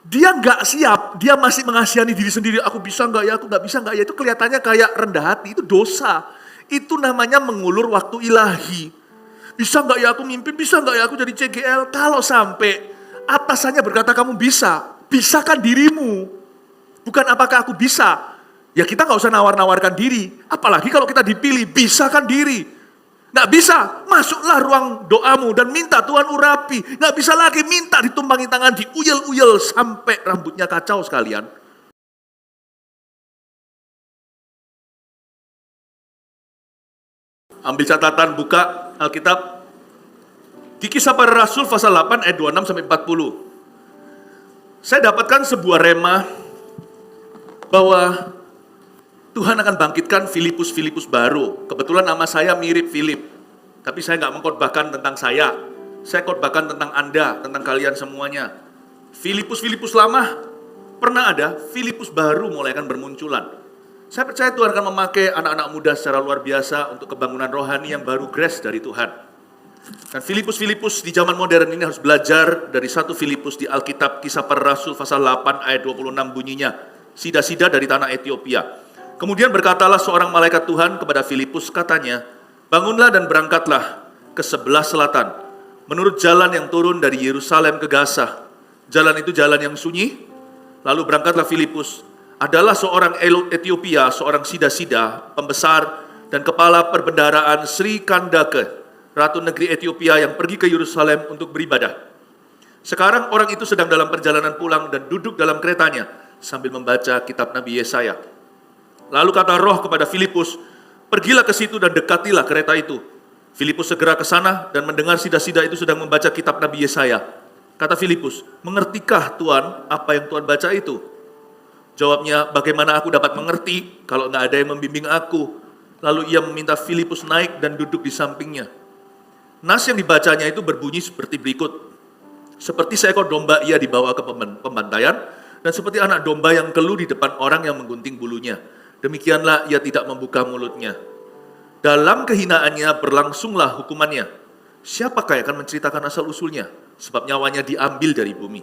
Dia nggak siap, dia masih mengasihani diri sendiri, aku bisa nggak ya, aku nggak bisa nggak ya, itu kelihatannya kayak rendah hati, itu dosa. Itu namanya mengulur waktu ilahi. Bisa nggak ya aku mimpin, bisa nggak ya aku jadi CGL, kalau sampai atasannya berkata kamu bisa, bisakan dirimu. Bukan apakah aku bisa, ya kita nggak usah nawar-nawarkan diri, apalagi kalau kita dipilih, bisakan diri. Nggak bisa, masuklah ruang doamu dan minta Tuhan urapi. Nggak bisa lagi minta ditumpangi tangan, diuyel-uyel sampai rambutnya kacau sekalian. Ambil catatan, buka Alkitab. Di Kisah Para Rasul pasal 8 ayat 26 sampai 40. Saya dapatkan sebuah rema bahwa Tuhan akan bangkitkan Filipus baru. Kebetulan nama saya mirip Filip. Tapi saya nggak mengkhotbahkan tentang saya. Saya khotbahkan tentang Anda, tentang kalian semuanya. Filipus lama pernah ada, Filipus baru mulai akan bermunculan. Saya percaya Tuhan akan memakai anak-anak muda secara luar biasa untuk kebangunan rohani yang baru grace dari Tuhan. Dan Filipus di zaman modern ini harus belajar dari satu Filipus di Alkitab Kisah Para Rasul pasal 8 ayat 26 bunyinya. Sida-sida dari tanah Ethiopia. Kemudian berkatalah seorang malaikat Tuhan kepada Filipus, katanya, bangunlah dan berangkatlah ke sebelah selatan, menurut jalan yang turun dari Yerusalem ke Gaza. Jalan itu jalan yang sunyi. Lalu berangkatlah Filipus, adalah seorang Ethiopia, seorang sida-sida, pembesar dan kepala perbendaharaan Sri Kandake, ratu negeri Ethiopia yang pergi ke Yerusalem untuk beribadah. Sekarang orang itu sedang dalam perjalanan pulang dan duduk dalam keretanya sambil membaca kitab Nabi Yesaya. Lalu kata Roh kepada Filipus, pergilah ke situ dan dekatilah kereta itu. Filipus segera ke sana dan mendengar sida-sida itu sedang membaca kitab Nabi Yesaya. Kata Filipus, mengertikah Tuhan apa yang Tuhan baca itu? Jawabnya, bagaimana aku dapat mengerti kalau nggak ada yang membimbing aku? Lalu ia meminta Filipus naik dan duduk di sampingnya. Nas yang dibacanya itu berbunyi seperti berikut. Seperti seekor domba ia dibawa ke pembantaian, dan seperti anak domba yang keluh di depan orang yang menggunting bulunya. Demikianlah ia tidak membuka mulutnya. Dalam kehinaannya berlangsunglah hukumannya. Siapakah yang akan menceritakan asal-usulnya? Sebab nyawanya diambil dari bumi.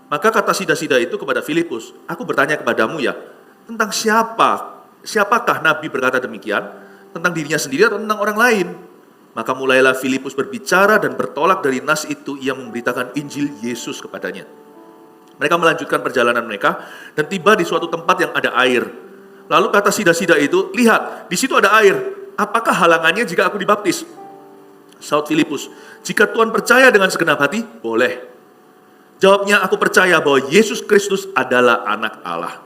Maka kata sida-sida itu kepada Filipus, aku bertanya kepadamu ya, tentang siapakah Nabi berkata demikian? Tentang dirinya sendiri atau tentang orang lain? Maka mulailah Filipus berbicara dan bertolak dari nas itu, ia memberitakan Injil Yesus kepadanya. Mereka melanjutkan perjalanan mereka dan tiba di suatu tempat yang ada air. Lalu kata sida-sida itu, lihat, di situ ada air. Apakah halangannya jika aku dibaptis? Saud Filipus, jika Tuhan percaya dengan segenap hati, boleh. Jawabnya, aku percaya bahwa Yesus Kristus adalah anak Allah.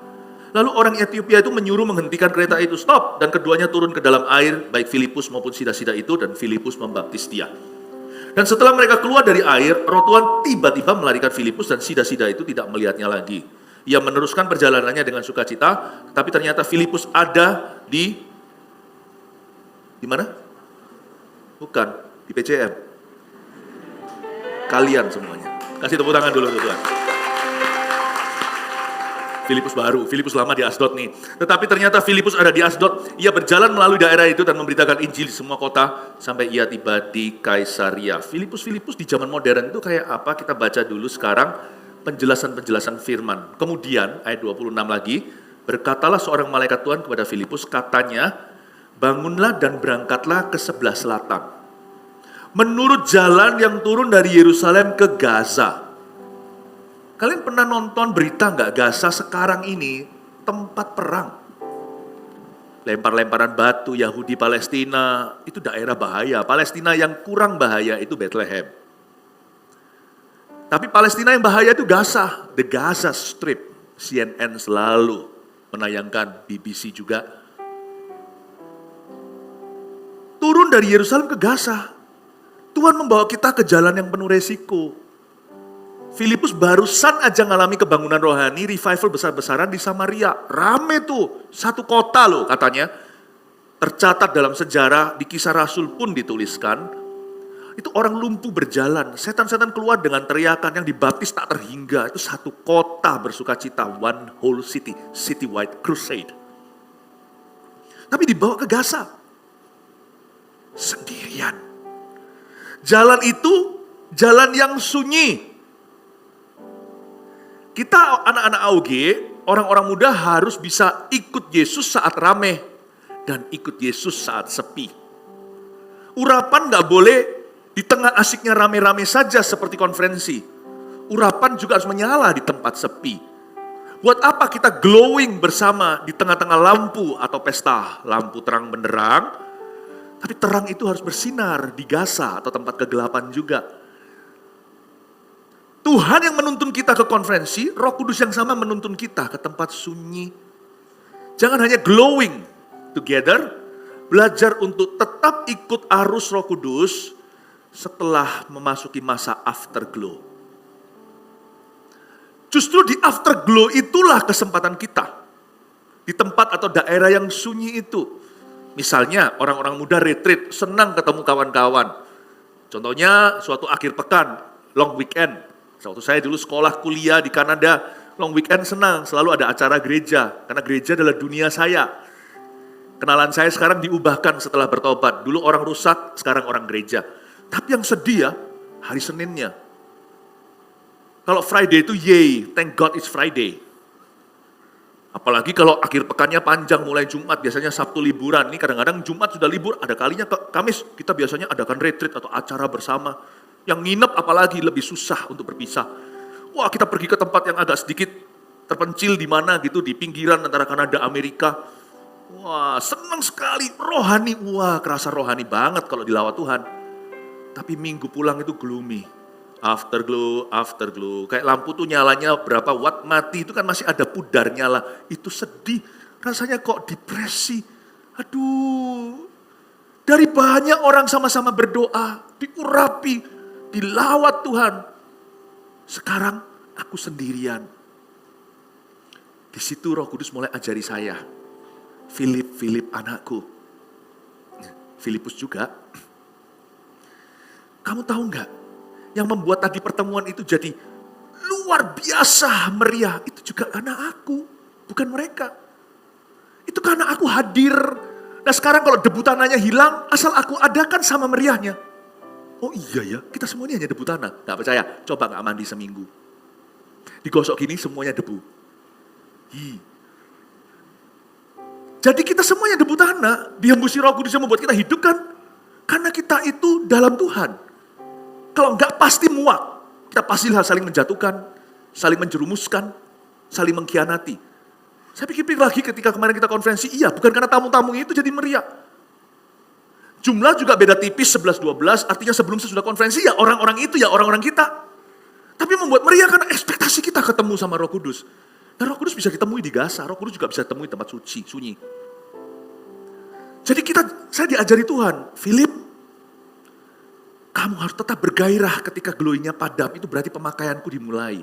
Lalu orang Ethiopia itu menyuruh menghentikan kereta itu, stop, dan keduanya turun ke dalam air, baik Filipus maupun sida-sida itu, dan Filipus membaptis dia. Dan setelah mereka keluar dari air, Roh Tuhan tiba-tiba melarikan Filipus dan sida-sida itu tidak melihatnya lagi. Ia meneruskan perjalanannya dengan sukacita, tapi ternyata Filipus ada di mana? Bukan, di PCM. Kalian semuanya. Kasih tepuk tangan dulu Tuhan. Filipus lama di Asdod nih. Tetapi ternyata Filipus ada di Asdod. Ia berjalan melalui daerah itu dan memberitakan Injil di semua kota sampai ia tiba di Kaisaria. Filipus di zaman modern itu kayak apa? Kita baca dulu sekarang penjelasan firman. Kemudian ayat 26 lagi, berkatalah seorang malaikat Tuhan kepada Filipus, katanya, bangunlah dan berangkatlah ke sebelah selatan, menurut jalan yang turun dari Yerusalem ke Gaza. Kalian pernah nonton berita nggak? Gaza sekarang ini tempat perang. Lempar-lemparan batu, Yahudi Palestina, itu daerah bahaya. Palestina yang kurang bahaya itu Bethlehem. Tapi Palestina yang bahaya itu Gaza, the Gaza Strip. CNN selalu menayangkan, BBC juga. Turun dari Yerusalem ke Gaza. Tuhan membawa kita ke jalan yang penuh resiko. Filipus barusan aja ngalami kebangunan rohani, revival besar-besaran di Samaria. Rame tuh, satu kota loh katanya. Tercatat dalam sejarah, di Kisah Rasul pun dituliskan. Itu orang lumpuh berjalan, setan-setan keluar dengan teriakan yang dibaptis tak terhingga. Itu satu kota bersukacita, one whole city, citywide crusade. Tapi dibawa ke Gaza. Sendirian. Jalan itu, jalan yang sunyi. Kita anak-anak AUG, orang-orang muda harus bisa ikut Yesus saat rame dan ikut Yesus saat sepi. Urapan gak boleh di tengah asiknya rame-rame saja seperti konferensi. Urapan juga harus menyala di tempat sepi. Buat apa kita glowing bersama di tengah-tengah lampu atau pesta, lampu terang benderang, tapi terang itu harus bersinar di gasa atau tempat kegelapan juga. Tuhan yang menuntun kita ke konferensi, Roh Kudus yang sama menuntun kita ke tempat sunyi. Jangan hanya glowing together, belajar untuk tetap ikut arus Roh Kudus setelah memasuki masa afterglow. Justru di afterglow itulah kesempatan kita. Di tempat atau daerah yang sunyi itu. Misalnya orang-orang muda retreat, senang ketemu kawan-kawan. Contohnya suatu akhir pekan, long weekend. Waktu saya dulu sekolah kuliah di Kanada, long weekend senang, selalu ada acara gereja. Karena gereja adalah dunia saya. Kenalan saya sekarang diubahkan setelah bertobat. Dulu orang rusak, sekarang orang gereja. Tapi yang sedih ya, hari Seninnya. Kalau Friday itu yay, thank God it's Friday. Apalagi kalau akhir pekannya panjang, mulai Jumat, biasanya Sabtu liburan. Ini kadang-kadang Jumat sudah libur, ada kalinya ke Kamis, kita biasanya adakan retreat atau acara bersama. Yang nginep apalagi lebih susah untuk berpisah. Wah, kita pergi ke tempat yang agak sedikit terpencil di mana gitu, di pinggiran antara Kanada, Amerika. Wah, senang sekali, rohani. Wah, kerasa rohani banget kalau dilawat Tuhan. Tapi minggu pulang itu gloomy. Afterglow, afterglow. Kayak lampu tuh nyalanya berapa watt, mati itu kan masih ada pudar nyala. Itu sedih, rasanya kok depresi. Aduh, dari banyak orang sama-sama berdoa, diurapi, dilawat Tuhan. Sekarang aku sendirian. Di situ Roh Kudus mulai ajari saya. Philip anakku. Filipus juga. Kamu tahu enggak? Yang membuat tadi pertemuan itu jadi luar biasa meriah. Itu juga karena aku, bukan mereka. Itu karena aku hadir. Nah sekarang kalau debu tanahnya hilang, asal aku adakan sama meriahnya. Oh iya ya, kita semuanya hanya debu tanah. Gak percaya? Coba gak mandi seminggu. Digosok gini semuanya debu. Jadi kita semuanya debu tanah. Dihembusi Roh Kudus yang membuat kita hidup kan. Karena kita itu dalam Tuhan. Kalau enggak pasti muak. Kita pasti saling menjatuhkan, saling menjerumuskan, saling mengkhianati. Saya pikir lagi ketika kemarin kita konferensi, iya bukan karena tamu-tamunya itu jadi meriah. Jumlah juga beda tipis 11-12, artinya sebelum sesudah konferensi ya orang-orang itu ya orang-orang kita. Tapi membuat meriah karena ekspektasi kita ketemu sama Roh Kudus. Dan Roh Kudus bisa ditemui di Gaza, Roh Kudus juga bisa ditemui di tempat suci, sunyi. Jadi saya diajari Tuhan, Philip, kamu harus tetap bergairah ketika glowingnya padam, itu berarti pemakaianku dimulai.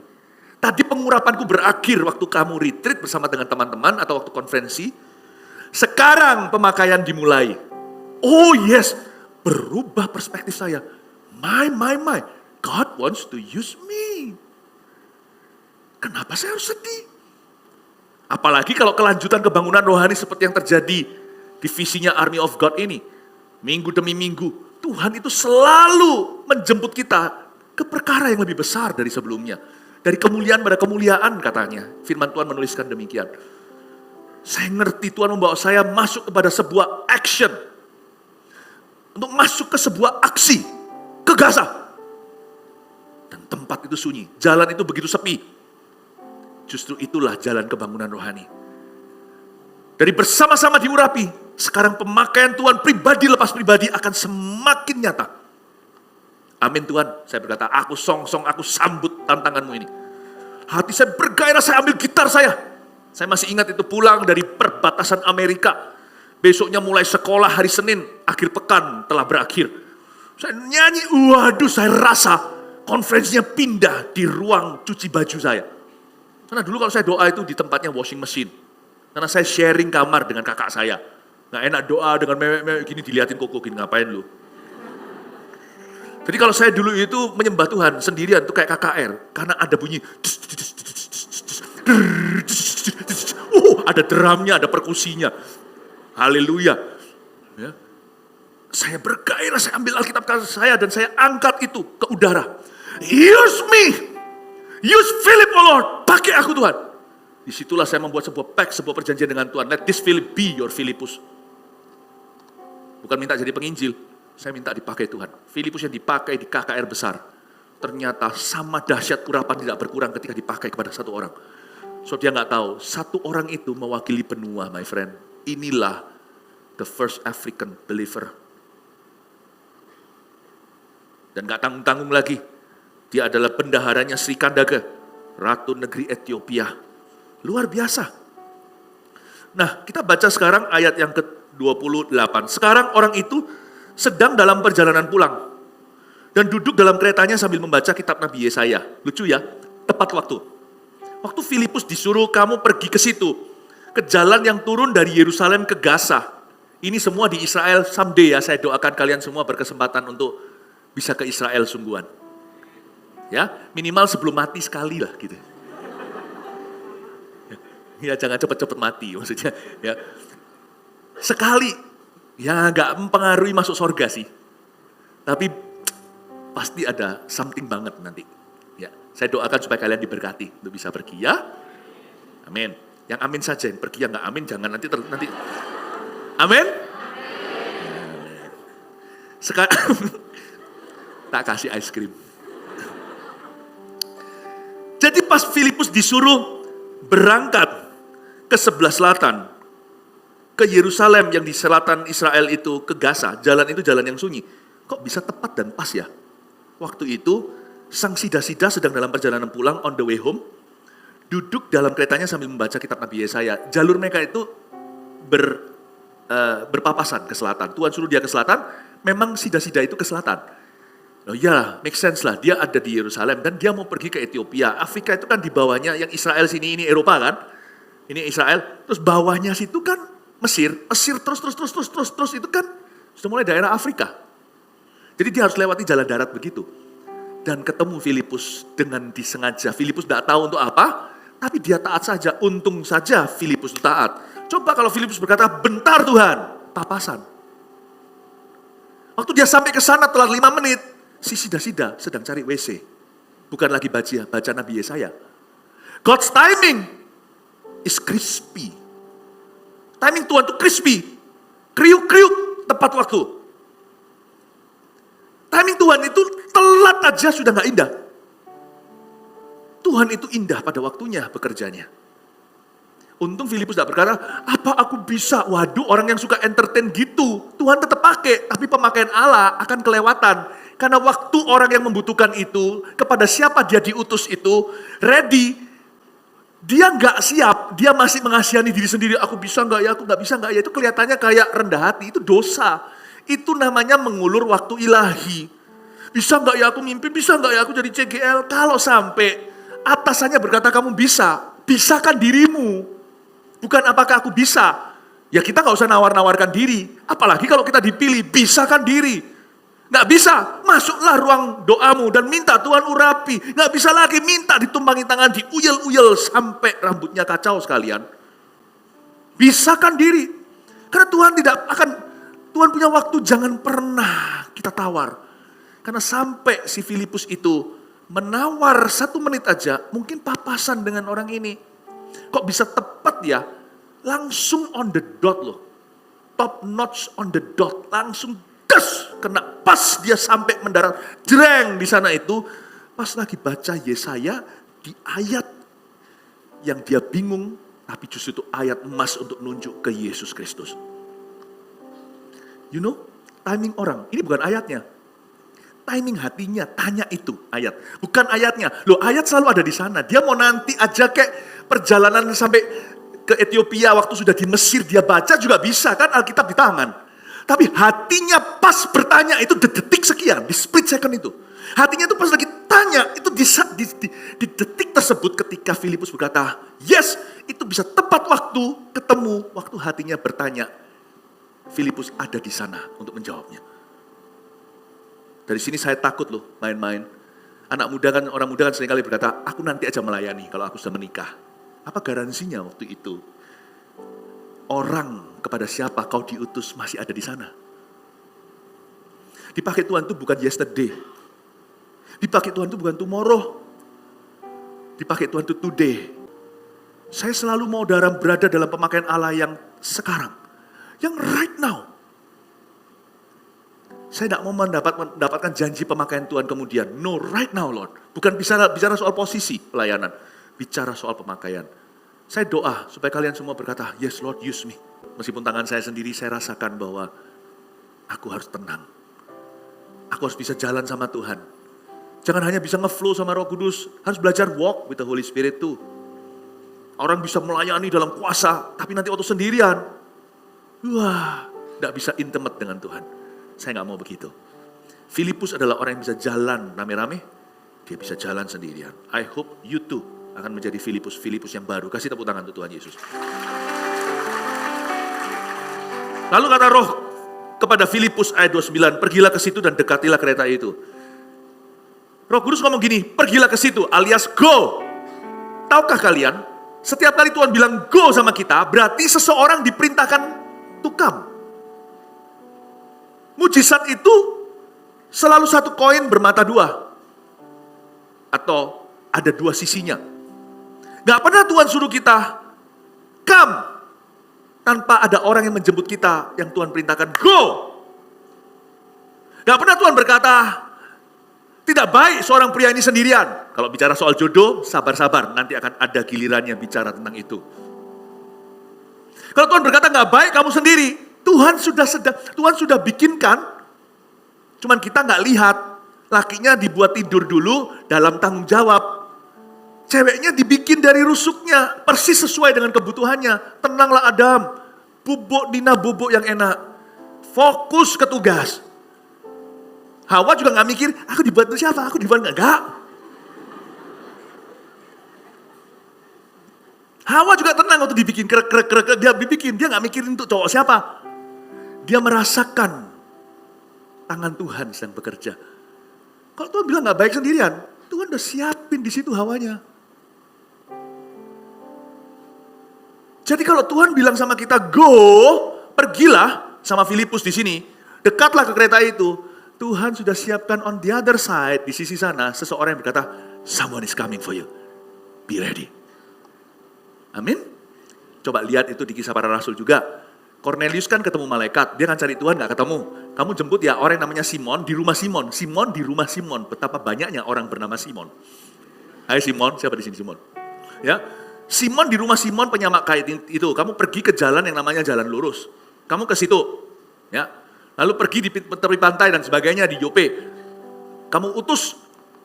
Tadi pengurapanku berakhir waktu kamu retreat bersama dengan teman-teman atau waktu konferensi. Sekarang pemakaian dimulai. Oh yes, berubah perspektif saya. My, God wants to use me. Kenapa saya harus sedih? Apalagi kalau kelanjutan kebangunan rohani seperti yang terjadi di visinya Army of God ini. Minggu demi minggu. Tuhan itu selalu menjemput kita ke perkara yang lebih besar dari sebelumnya. Dari kemuliaan pada kemuliaan katanya. Firman Tuhan menuliskan demikian. Saya ngerti Tuhan membawa saya masuk kepada sebuah action. Untuk masuk ke sebuah aksi. Ke Gaza. Dan tempat itu sunyi. Jalan itu begitu sepi. Justru itulah jalan kebangunan rohani. Dari bersama-sama diurapi. Sekarang pemakaian Tuhan pribadi lepas pribadi akan semakin nyata. Amin Tuhan, saya berkata, aku song-song, aku sambut tantanganmu ini. Hati saya bergairah, saya ambil gitar saya. Saya masih ingat itu pulang dari perbatasan Amerika. Besoknya mulai sekolah hari Senin, akhir pekan telah berakhir. Saya nyanyi, waduh saya rasa konferensinya pindah di ruang cuci baju saya. Karena dulu kalau saya doa itu di tempatnya washing machine. Karena saya sharing kamar dengan kakak saya. Nggak enak doa dengan mewek-mewek gini diliatin koko gini, ngapain lu? Jadi kalau saya dulu itu menyembah Tuhan sendirian tuh kayak KKR. Karena ada bunyi. Ada drumnya, ada perkusinya. Haleluya. Ya. Saya bergairah, saya ambil Alkitab saya dan saya angkat itu ke udara. Use me. Use Philip, oh Lord. pakai aku Tuhan. Disitulah saya membuat sebuah pact, sebuah perjanjian dengan Tuhan. Let this Philip be your Filipus. Bukan minta jadi penginjil, saya minta dipakai Tuhan. Filipus yang dipakai di KKR besar, ternyata sama dahsyat urapan tidak berkurang ketika dipakai kepada satu orang. So dia nggak tahu, satu orang itu mewakili benua, my friend. Inilah the first African believer. Dan nggak tanggung-tanggung lagi, dia adalah bendaharanya Sri Kandaga, Ratu Negeri Ethiopia. Luar biasa. Nah, kita baca sekarang ayat yang ke-28. Sekarang orang itu sedang dalam perjalanan pulang. Dan duduk dalam keretanya sambil membaca kitab Nabi Yesaya. Lucu ya, tepat waktu. Waktu Filipus disuruh kamu pergi ke situ. Ke jalan yang turun dari Yerusalem ke Gaza. Ini semua di Israel, someday ya, saya doakan kalian semua berkesempatan untuk bisa ke Israel sungguhan. Ya, minimal sebelum mati sekali lah gitu. Ya jangan cepat-cepat mati maksudnya. Ya. Sekali, ya nggak mempengaruhi masuk surga sih. Tapi pasti ada something banget nanti. Ya, saya doakan supaya kalian diberkati untuk bisa pergi ya. Amin. Yang amin saja, yang pergi yang nggak amin jangan nanti. Amin. Sekarang tak kasih ice cream. Jadi pas Filipus disuruh berangkat ke sebelah selatan, ke Yerusalem yang di selatan Israel itu, ke Gaza, jalan itu jalan yang sunyi. Kok bisa tepat dan pas ya? Waktu itu, sang sida-sida sedang dalam perjalanan pulang on the way home, duduk dalam keretanya sambil membaca kitab Nabi Yesaya. Jalur mereka itu berpapasan ke selatan. Tuhan suruh dia ke selatan, memang sida-sida itu ke selatan. Oh ya, make sense lah, dia ada di Yerusalem dan dia mau pergi ke Ethiopia. Afrika itu kan di bawahnya, yang Israel sini, ini Eropa kan? Ini Israel, terus bawahnya situ kan Mesir terus itu kan sudah mulai daerah Afrika. Jadi dia harus lewati jalan darat begitu. Dan ketemu Filipus dengan disengaja. Filipus tidak tahu untuk apa, tapi dia taat saja. Untung saja Filipus itu taat. Coba kalau Filipus berkata, bentar Tuhan, papasan. Waktu dia sampai ke sana telat 5 menit, si sida-sida sedang cari WC. Bukan lagi baca Nabi Yesaya. God's timing is crispy. Timing Tuhan itu crispy. Kriuk-kriuk, tepat waktu. Timing Tuhan itu telat aja sudah gak indah. Tuhan itu indah pada waktunya bekerjanya. Untung Filipus tidak berkata, apa aku bisa? Waduh, orang yang suka entertain gitu. Tuhan tetap pakai, tapi pemakaian Allah akan kelewatan. Karena waktu orang yang membutuhkan itu, kepada siapa dia diutus itu, ready, dia nggak siap, dia masih mengasihani diri sendiri, aku bisa nggak ya, aku nggak bisa nggak ya, itu kelihatannya kayak rendah hati, itu dosa. Itu namanya mengulur waktu ilahi. Bisa nggak ya aku mimpin, bisa nggak ya aku jadi CGL, kalau sampai atasannya berkata kamu bisa, bisakan dirimu. Bukan apakah aku bisa, ya kita nggak usah nawar-nawarkan diri, apalagi kalau kita dipilih, bisakan diri. Nggak bisa, masuklah ruang doamu dan minta Tuhan urapi. Nggak bisa lagi minta ditumpangi tangan, diuyel-uyel sampai rambutnya kacau sekalian. Bisakan diri. Karena Tuhan punya waktu, jangan pernah kita tawar. Karena sampai si Filipus itu menawar 1 menit aja, mungkin papasan dengan orang ini. Kok bisa tepat ya? Langsung on the dot loh. Top notch on the dot, langsung kena pas dia sampai mendarat jreng di sana itu, pas lagi baca Yesaya di ayat yang dia bingung, tapi justru itu ayat emas untuk nunjuk ke Yesus Kristus. You know, timing orang, ini bukan ayatnya. Timing hatinya, tanya itu ayat. Bukan ayatnya. Loh, ayat selalu ada di sana. Dia mau nanti aja kayak perjalanan sampai ke Ethiopia, waktu sudah di Mesir dia baca juga bisa kan, Alkitab di tangan. Tapi hatinya pas bertanya itu detik sekian, di split second itu. Hatinya itu pas lagi tanya, itu di detik tersebut ketika Filipus berkata, yes, itu bisa tepat waktu ketemu, waktu hatinya bertanya. Filipus ada di sana untuk menjawabnya. Dari sini saya takut loh main-main. Orang muda kan seringkali berkata, aku nanti aja melayani kalau aku sudah menikah. Apa garansinya waktu itu? Orang kepada siapa kau diutus masih ada di sana. Dipakai Tuhan itu bukan yesterday. Dipakai Tuhan itu bukan tomorrow. dipakai Tuhan itu today. Saya selalu mau berada dalam pemakaian Allah yang sekarang. Yang right now. Saya tidak mau mendapatkan janji pemakaian Tuhan kemudian. No, right now Lord. Bukan bicara soal posisi pelayanan. Bicara soal pemakaian. Saya doa supaya kalian semua berkata, yes Lord, use me. Meskipun tangan saya sendiri, saya rasakan bahwa aku harus tenang. Aku harus bisa jalan sama Tuhan. Jangan hanya bisa nge-flow sama Roh Kudus. Harus belajar walk with the Holy Spirit too. Orang bisa melayani dalam kuasa, tapi nanti waktu sendirian. Wah, tidak bisa intimate dengan Tuhan. Saya gak mau begitu. Filipus adalah orang yang bisa jalan rame-rame. Dia bisa jalan sendirian. I hope you too akan menjadi Filipus yang baru. Kasih tepuk tangan untuk Tuhan Yesus. Lalu kata Roh kepada Filipus ayat 29, pergilah ke situ dan dekatilah kereta itu. Roh Kudus ngomong gini, pergilah ke situ alias go. Tahukah kalian, setiap kali Tuhan bilang go sama kita, berarti seseorang diperintahkan to come. Mujizat itu selalu satu koin bermata dua. Atau ada dua sisinya. Gak pernah Tuhan suruh kita come tanpa ada orang yang menjemput kita yang Tuhan perintahkan go. Gak pernah Tuhan berkata, tidak baik seorang pria ini sendirian. Kalau bicara soal jodoh, sabar-sabar, nanti akan ada gilirannya bicara tentang itu. Kalau Tuhan berkata gak baik kamu sendiri, Tuhan sudah bikinkan, cuman kita gak lihat. Lakinya dibuat tidur dulu dalam tanggung jawab. Ceweknya dibikin dari rusuknya, persis sesuai dengan kebutuhannya. Tenanglah Adam, bubuk Dina bubuk yang enak. Fokus ke tugas. Hawa juga gak mikir, aku dibuat untuk siapa? Aku dibuat enggak. Hawa juga tenang waktu dibikin, krek, dia dibikin. Dia gak mikirin untuk cowok siapa. Dia merasakan tangan Tuhan sedang bekerja. Kalau Tuhan bilang gak baik sendirian, Tuhan udah siapin di situ Hawanya. Jadi kalau Tuhan bilang sama kita, go, pergilah sama Filipus di sini, dekatlah ke kereta itu, Tuhan sudah siapkan on the other side, di sisi sana, seseorang yang berkata, someone is coming for you, be ready. Amin. Coba lihat itu di Kisah Para Rasul juga. Cornelius kan ketemu malaikat, dia kan cari Tuhan gak ketemu. Kamu jemput ya orang yang namanya Simon di rumah Simon. Simon di rumah Simon, betapa banyaknya orang bernama Simon. Hai Simon, siapa di sini Simon? Ya, Simon di rumah Simon penyamak kain itu. Kamu pergi ke jalan yang namanya jalan lurus. Kamu ke situ, ya. Lalu pergi di tepi pantai dan sebagainya di Yope. Kamu utus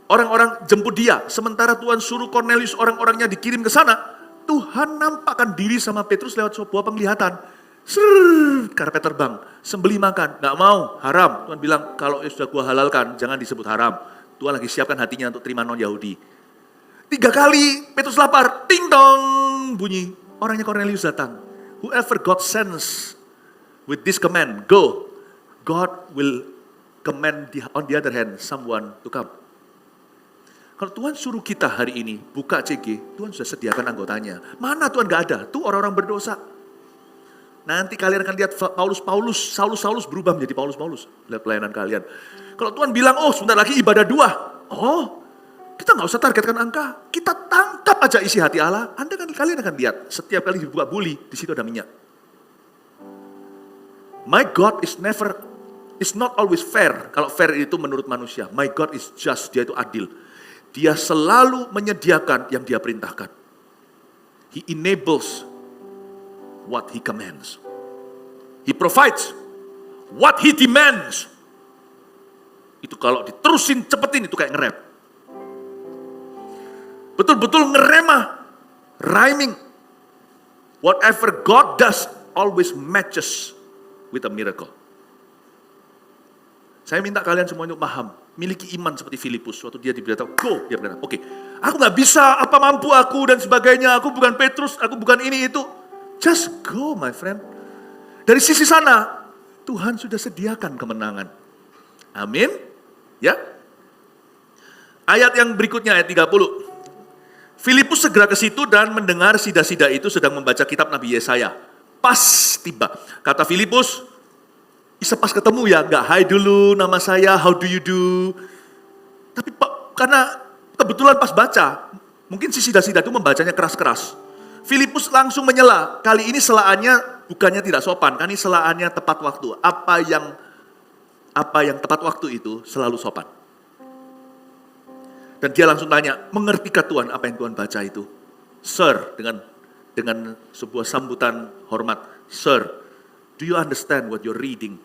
orang-orang jemput dia. Sementara Tuhan suruh Cornelius orang-orangnya dikirim ke sana. Tuhan nampakkan diri sama Petrus lewat sebuah penglihatan. Karpet terbang, sembelih makan, gak mau, haram. Tuhan bilang, kalau sudah gua halalkan, jangan disebut haram. Tuhan lagi siapkan hatinya untuk terima non-Yahudi. 3 kali, Petrus lapar, ting dong, bunyi. Orangnya Cornelius datang. Whoever God sends with this command, go. God will command on the other hand, someone to come. Kalau Tuhan suruh kita hari ini, buka CG, Tuhan sudah sediakan anggotanya. Mana Tuhan gak ada? Tuh orang-orang berdosa. Nanti kalian akan lihat Saulus berubah menjadi Paulus. Lihat pelayanan kalian. Kalau Tuhan bilang, oh sebentar lagi ibadah 2. Oh, kita gak usah targetkan angka. Kita tangkap aja isi hati Allah. Kalian akan lihat, setiap kali dibuka buli, di situ ada minyak. My God is not always fair. Kalau fair itu menurut manusia. My God is just, dia itu adil. Dia selalu menyediakan yang dia perintahkan. He enables what he commands. He provides what he demands. Itu kalau diterusin cepetin itu kayak ngerem. Betul-betul ngeremah. Rhyming. Whatever God does always matches with a miracle. Saya minta kalian semua untuk paham. Miliki iman seperti Filipus. Waktu dia diberitahu, go. Dia berkata, oke. Aku gak bisa, apa mampu aku dan sebagainya. Aku bukan Petrus, aku bukan ini itu. Just go my friend. Dari sisi sana, Tuhan sudah sediakan kemenangan. Amin. Ya. Ayat yang berikutnya, ayat 30. Filipus segera ke situ dan mendengar sida-sida itu sedang membaca kitab Nabi Yesaya. Pas tiba. Kata Filipus, pas ketemu ya, enggak hai dulu nama saya, how do you do. Tapi karena kebetulan pas baca, Mungkin si sida-sida itu membacanya keras-keras. Filipus langsung menyela. Kali ini selaannya bukannya tidak sopan, kali ini selaannya tepat waktu. Apa yang tepat waktu itu selalu sopan. Dan dia langsung tanya, mengertikah Tuhan apa yang Tuhan baca itu? Sir, dengan sebuah sambutan hormat. Sir, do you understand what you're reading?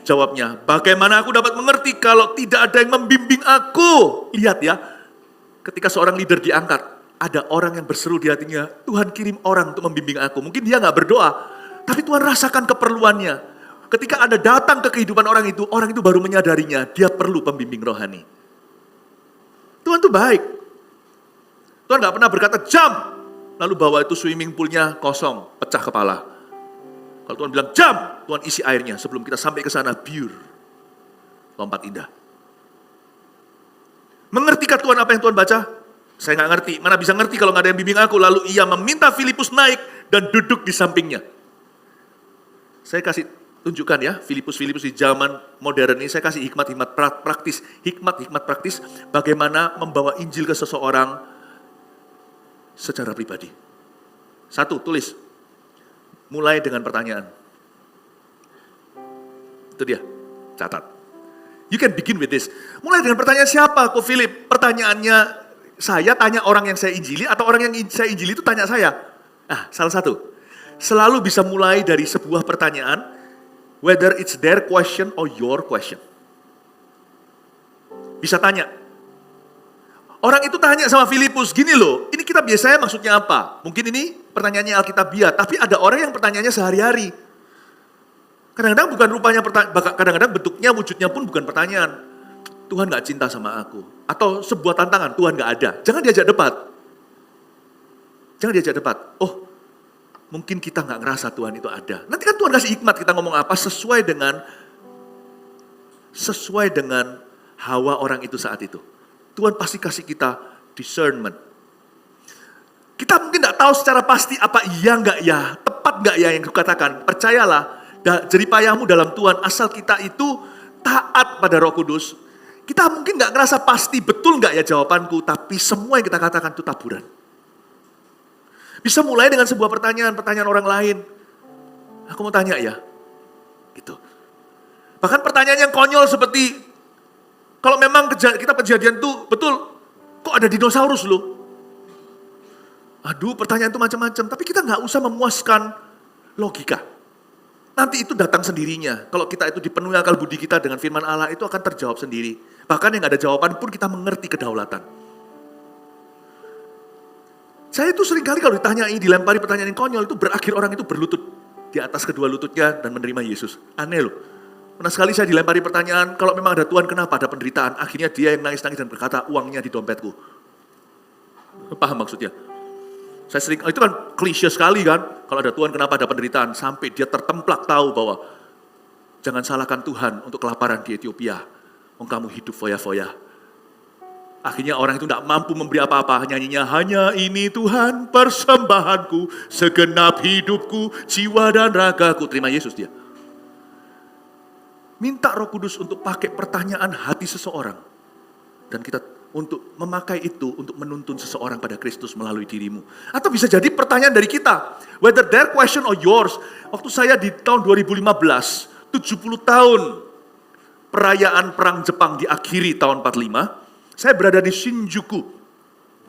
Jawabnya, bagaimana aku dapat mengerti kalau tidak ada yang membimbing aku? Lihat ya, ketika seorang leader diangkat, ada orang yang berseru di hatinya, Tuhan kirim orang untuk membimbing aku. Mungkin dia gak berdoa, tapi Tuhan rasakan keperluannya. Ketika Anda datang ke kehidupan orang itu baru menyadarinya, dia perlu pembimbing rohani. Tuhan itu baik. Tuhan gak pernah berkata, jam! Lalu bawa itu swimming poolnya kosong, pecah kepala. Kalau Tuhan bilang, jam! Tuhan isi airnya, sebelum kita sampai ke sana, biur. Lompat indah. Mengertikah Tuhan apa yang Tuhan baca? Saya nggak ngerti, mana bisa ngerti kalau nggak ada yang bimbing aku. Lalu ia meminta Filipus naik dan duduk di sampingnya. Saya kasih tunjukkan ya, Filipus di zaman modern ini, saya kasih hikmat-hikmat praktis, bagaimana membawa Injil ke seseorang secara pribadi. 1, tulis. Mulai dengan pertanyaan. Itu dia, catat. You can begin with this. Mulai dengan pertanyaan siapa kok Filip? Pertanyaannya, saya tanya orang yang saya injili atau orang yang saya injili itu tanya saya? Salah satu. Selalu bisa mulai dari sebuah pertanyaan, whether it's their question or your question. Bisa tanya. Orang itu tanya sama Filipus, gini loh, ini kita biasanya maksudnya apa? Mungkin ini pertanyaannya Alkitabiah, tapi ada orang yang pertanyaannya sehari-hari. Kadang-kadang bukan rupanya kadang-kadang bentuknya, wujudnya pun bukan pertanyaan. Tuhan gak cinta sama aku. Atau sebuah tantangan, Tuhan gak ada. Jangan diajak debat. Oh, mungkin kita gak ngerasa Tuhan itu ada. Nanti kan Tuhan kasih hikmat, kita ngomong apa sesuai dengan hawa orang itu saat itu. Tuhan pasti kasih kita discernment. Kita mungkin gak tahu secara pasti apa iya gak ya, tepat gak ya yang kukatakan. Percayalah, jeripayahmu dalam Tuhan, asal kita itu taat pada Roh Kudus. Kita mungkin gak ngerasa pasti betul gak ya jawabanku, tapi semua yang kita katakan itu taburan. Bisa mulai dengan sebuah pertanyaan orang lain. Aku mau tanya ya, gitu. Bahkan pertanyaan yang konyol seperti, kalau memang kita kejadian itu betul, kok ada dinosaurus loh? Aduh, pertanyaan itu macam-macam, tapi kita gak usah memuaskan logika. Nanti itu datang sendirinya. Kalau kita itu dipenuhi akal budi kita dengan firman Allah, itu akan terjawab sendiri. Bahkan yang gak ada jawaban pun kita mengerti kedaulatan. Saya itu seringkali kalau ditanyai, dilempari pertanyaan yang konyol, itu berakhir orang itu berlutut di atas kedua lututnya dan menerima Yesus. Aneh loh. Pernah sekali saya dilempari pertanyaan, kalau memang ada Tuhan kenapa ada penderitaan? Akhirnya dia yang nangis-nangis dan berkata, uangnya di dompetku. Paham maksudnya? Saya sering, itu kan klise sekali kan, kalau ada Tuhan kenapa ada penderitaan, sampai dia tertemplak tahu bahwa jangan salahkan Tuhan untuk kelaparan di Ethiopia, kamu hidup foya-foya. Akhirnya orang itu tidak mampu memberi apa-apa, nyanyinya hanya ini Tuhan persembahanku, segenap hidupku, jiwa dan ragaku, terima Yesus dia. Minta Roh Kudus untuk pakai pertanyaan hati seseorang, dan kita untuk memakai itu untuk menuntun seseorang pada Kristus melalui dirimu. Atau bisa jadi pertanyaan dari kita, whether their question or yours. Waktu saya di tahun 2015, 70 tahun perayaan perang Jepang diakhiri tahun 45, saya berada di Shinjuku.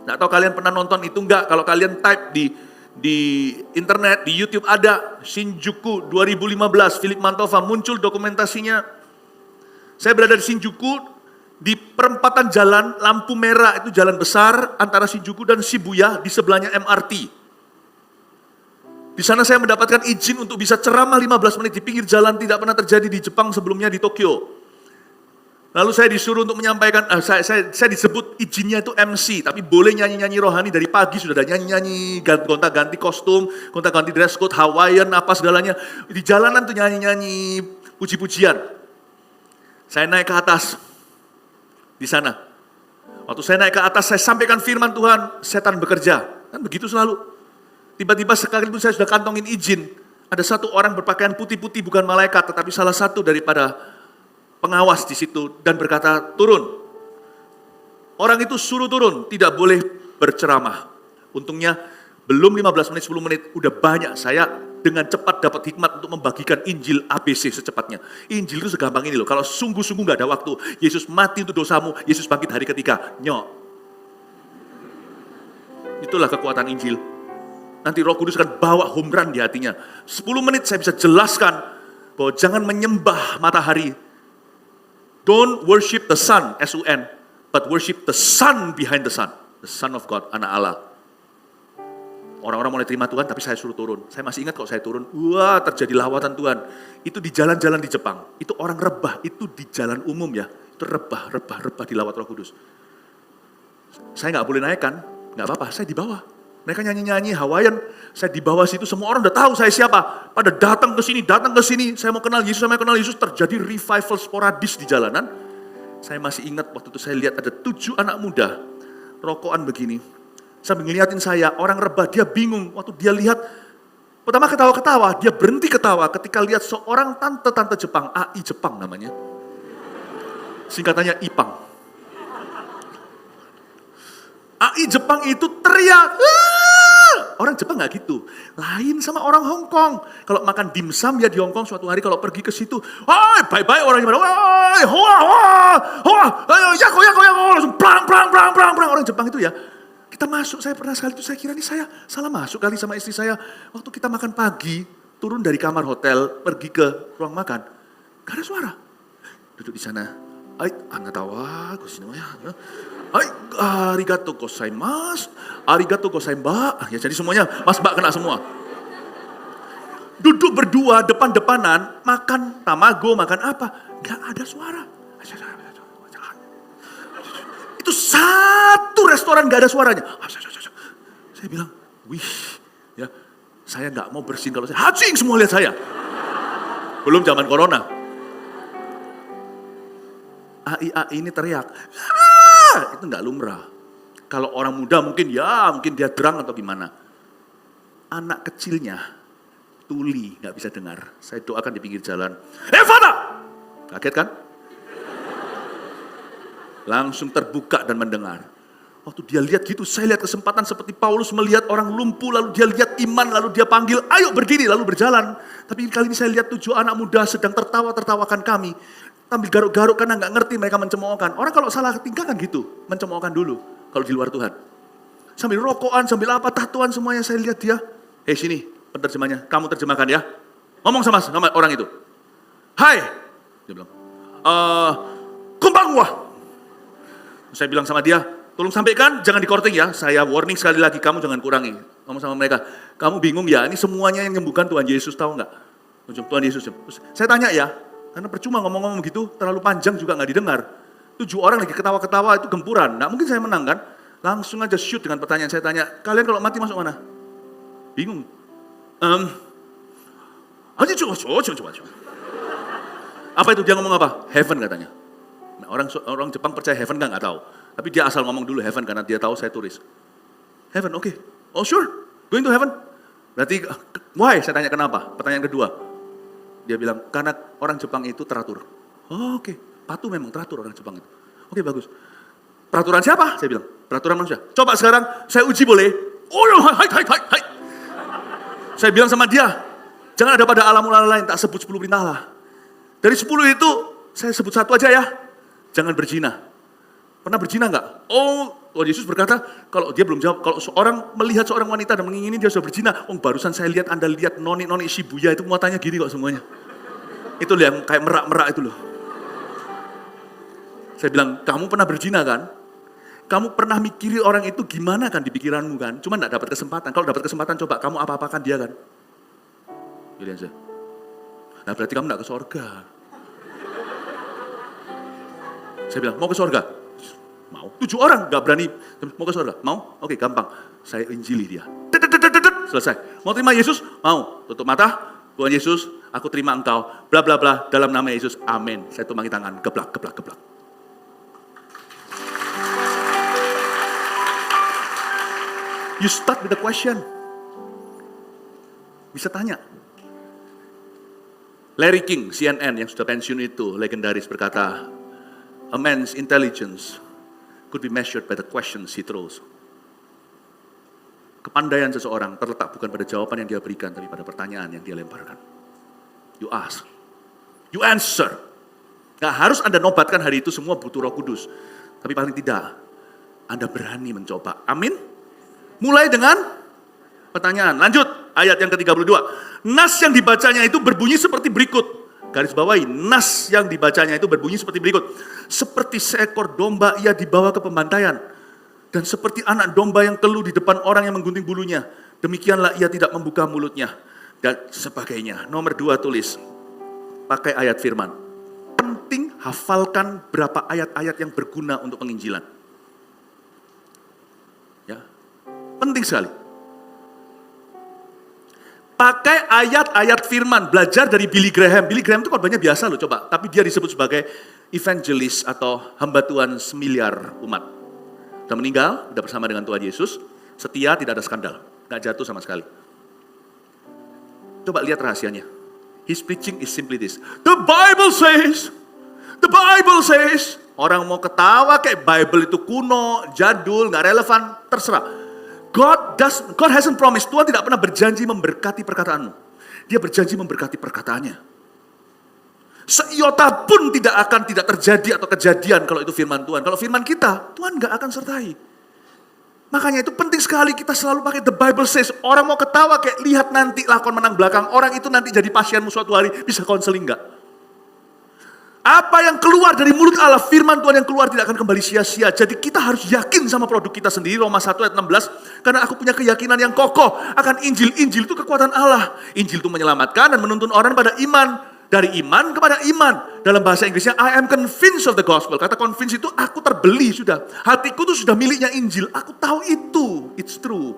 Nggak tahu kalian pernah nonton itu enggak? Kalau kalian type di internet, di YouTube ada Shinjuku 2015, Philip Mantova, muncul dokumentasinya. Saya berada di Shinjuku, di perempatan jalan, lampu merah itu jalan besar antara Shinjuku dan Shibuya, di sebelahnya MRT. Di sana saya mendapatkan izin untuk bisa ceramah 15 menit di pinggir jalan, tidak pernah terjadi di Jepang sebelumnya di Tokyo. Lalu saya disuruh untuk menyampaikan, saya disebut izinnya itu MC, tapi boleh nyanyi-nyanyi rohani dari pagi, sudah ada nyanyi-nyanyi, gonta-ganti kostum, gonta-ganti dress code, Hawaiian, apa segalanya. Di jalanan tuh nyanyi-nyanyi, puji-pujian. Saya naik ke atas, di sana. Waktu saya naik ke atas, saya sampaikan firman Tuhan, setan bekerja. Kan begitu selalu. Tiba-tiba sekalipun saya sudah kantongin izin, ada satu orang berpakaian putih-putih, bukan malaikat, tetapi salah satu daripada pengawas di situ, dan berkata, turun. Orang itu suruh turun, tidak boleh berceramah. Untungnya belum 15 menit, 10 menit, udah banyak saya dengan cepat dapat hikmat untuk membagikan Injil ABC secepatnya. Injil itu segampang ini loh, kalau sungguh-sungguh gak ada waktu, Yesus mati untuk dosamu, Yesus bangkit hari ketiga, nyok. Itulah kekuatan Injil. Nanti Roh Kudus akan bawa home run di hatinya. 10 menit saya bisa jelaskan bahwa jangan menyembah matahari. Don't worship the sun, S-U-N, but worship the sun behind the sun. The Son of God, anak Allah. Orang-orang mulai terima Tuhan, tapi saya suruh turun. Saya masih ingat kalau saya turun, wah terjadi lawatan Tuhan. Itu di jalan-jalan di Jepang. Itu orang rebah, itu di jalan umum ya. Itu rebah dilawat Roh Kudus. Saya nggak boleh naik kan, nggak apa-apa, saya di bawah. Mereka nyanyi-nyanyi Hawaiian, saya di bawah situ, semua orang udah tahu saya siapa. Pada datang ke sini, saya mau kenal Yesus, terjadi revival sporadis di jalanan. Saya masih ingat waktu itu saya lihat ada 7 anak muda, rokokan begini. Sambil ngeliatin saya, orang rebah, dia bingung. Waktu dia lihat, pertama ketawa-ketawa, dia berhenti ketawa ketika lihat seorang tante-tante Jepang, AI Jepang namanya. Singkatannya IPANG. AI Jepang itu teriak, "Aah!" Orang Jepang gak gitu. Lain sama orang Hong Kong. Kalau makan dimsum ya di Hong Kong suatu hari kalau pergi ke situ, "Hai, bye-bye," orang gimana? "Hai, hoa, hoa, ayo, yako, langsung plang. Orang Jepang itu ya. Kita masuk, saya pernah sekali itu saya kira ini saya salah masuk kali sama istri saya. Waktu kita makan pagi, turun dari kamar hotel, pergi ke ruang makan. Gak ada suara. Duduk di sana. Ai, anatawa, kusinamaya. Ai, arigato gozaimasu. Arigato gozaimba. Ya jadi semuanya Mas Mbak kena semua. Duduk berdua depan-depanan, makan tamago, makan apa. Gak ada suara. Itu satu restoran gak ada suaranya. Saya bilang, wih, ya, saya gak mau bersin kalau saya hacing semua lihat saya. Belum zaman corona. AI ini teriak, itu gak lumrah. Kalau orang muda mungkin dia drunk atau gimana. Anak kecilnya, tuli, gak bisa dengar. Saya doakan di pinggir jalan. Fata! Kaget kan? Langsung terbuka dan mendengar. Waktu dia lihat gitu, saya lihat kesempatan seperti Paulus melihat orang lumpuh, lalu dia lihat iman, lalu dia panggil, ayo berdiri, lalu berjalan. Tapi kali ini saya lihat 7 anak muda sedang tertawakan kami. Sambil garuk-garuk karena nggak ngerti mereka mencemoohkan. Orang kalau salah tingkah kan gitu, mencemoohkan dulu kalau di luar Tuhan. Sambil rokokan, sambil apa, tatuan semuanya saya lihat dia. Hei sini, penerjemahnya, kamu terjemahkan ya. Ngomong sama orang itu. Hai, dia bilang, kumpang. Saya bilang sama dia, tolong sampaikan, jangan dikorting ya. Saya warning sekali lagi, kamu jangan kurangi. Ngomong sama mereka, kamu bingung ya, ini semuanya yang menyembuhkan Tuhan Yesus, tahu nggak? Tuhan Yesus. Terus saya tanya ya, karena percuma ngomong-ngomong gitu, terlalu panjang juga nggak didengar. 7 orang lagi ketawa-ketawa, itu gempuran. Nggak mungkin saya menang kan? Langsung aja shoot dengan pertanyaan. Saya tanya, kalian kalau mati masuk mana? Bingung. Coba. Apa itu? Dia ngomong apa? Heaven katanya. Nah, orang Jepang percaya heaven nggak tahu. Tapi dia asal ngomong dulu heaven karena dia tahu saya turis. Heaven, oke. Oh sure, going to heaven. Berarti, why? Saya tanya kenapa? Pertanyaan kedua. Dia bilang, karena orang Jepang itu teratur. Oh, oke, patuh memang teratur orang Jepang itu. Oke, bagus. Peraturan siapa? Saya bilang, peraturan manusia. Coba sekarang saya uji boleh? Oh, hai. Saya bilang sama dia, jangan ada pada alam lain, tak sebut 10 perintah Allah. Dari 10 itu, saya sebut 1 aja ya. Jangan berzina. Pernah berzina enggak? Oh, Tuhan Yesus berkata, kalau dia belum jawab, kalau seorang melihat seorang wanita dan mengingini dia sudah berzina, barusan saya lihat Anda lihat noni Shibuya itu muatannya gini kok semuanya. Itu yang kayak merak-merak itu loh. Saya bilang, kamu pernah berzina kan? Kamu pernah mikirin orang itu gimana kan di pikiranmu kan? Cuma enggak dapat kesempatan. Kalau dapat kesempatan coba kamu apa-apakan dia kan? Gini aja. Nah berarti kamu enggak ke surga. Saya bilang, mau ke surga? Mau. 7 orang gak berani, mau ke surga? Mau? Oke, gampang. Saya injili dia. Selesai. Mau terima Yesus? Mau. Tutup mata. Tuhan Yesus, aku terima engkau. Bla bla bla. Dalam nama Yesus. Amin. Saya tumangi tangan. Geblak. You start with the question. Bisa tanya. Larry King, CNN yang sudah pensiun itu, legendaris berkata, a man's intelligence could be measured by the questions he throws. Kepandaian seseorang terletak bukan pada jawaban yang dia berikan, tapi pada pertanyaan yang dia lemparkan. You ask, you answer. Gak harus Anda nobatkan hari itu semua butuh Roh Kudus. Tapi paling tidak, Anda berani mencoba. Amin. Mulai dengan pertanyaan. Lanjut, ayat yang ke-32. Nas yang dibacanya itu berbunyi seperti berikut. Garis bawahi, nas yang dibacanya itu berbunyi seperti berikut. Seperti seekor domba ia dibawa ke pembantaian. Dan seperti anak domba yang keluh di depan orang yang menggunting bulunya. Demikianlah ia tidak membuka mulutnya. Dan sebagainya. Nomor 2 tulis. Pakai ayat firman. Penting hafalkan berapa ayat-ayat yang berguna untuk penginjilan. Ya, penting sekali. Pakai ayat-ayat firman, belajar dari Billy Graham. Billy Graham itu korbannya biasa loh, coba. Tapi dia disebut sebagai evangelis atau hamba Tuhan semiliar umat. Sudah meninggal, sudah bersama dengan Tuhan Yesus, setia, tidak ada skandal, gak jatuh sama sekali. Coba lihat rahasianya. His preaching is simply this. The Bible says, the Bible says. Orang mau ketawa kayak Bible itu kuno, jadul, gak relevan, terserah. God hasn't promised. Tuhan tidak pernah berjanji memberkati perkataanmu. Dia berjanji memberkati perkataannya. Seiota pun tidak terjadi atau kejadian kalau itu firman Tuhan. Kalau firman kita, Tuhan gak akan sertai. Makanya itu penting sekali kita selalu pakai the Bible says. Orang mau ketawa kayak lihat nanti lakon menang belakang. Orang itu nanti jadi pasienmu suatu hari, bisa konseling gak? Apa yang keluar dari mulut Allah, firman Tuhan yang keluar tidak akan kembali sia-sia. Jadi kita harus yakin sama produk kita sendiri, Roma 1 ayat 16. Karena aku punya keyakinan yang kokoh akan Injil. Injil itu kekuatan Allah. Injil itu menyelamatkan dan menuntun orang pada iman. Dari iman kepada iman. Dalam bahasa Inggrisnya, I am convinced of the gospel. Kata convinced itu aku terbeli sudah. Hatiku itu sudah miliknya Injil. Aku tahu itu. It's true.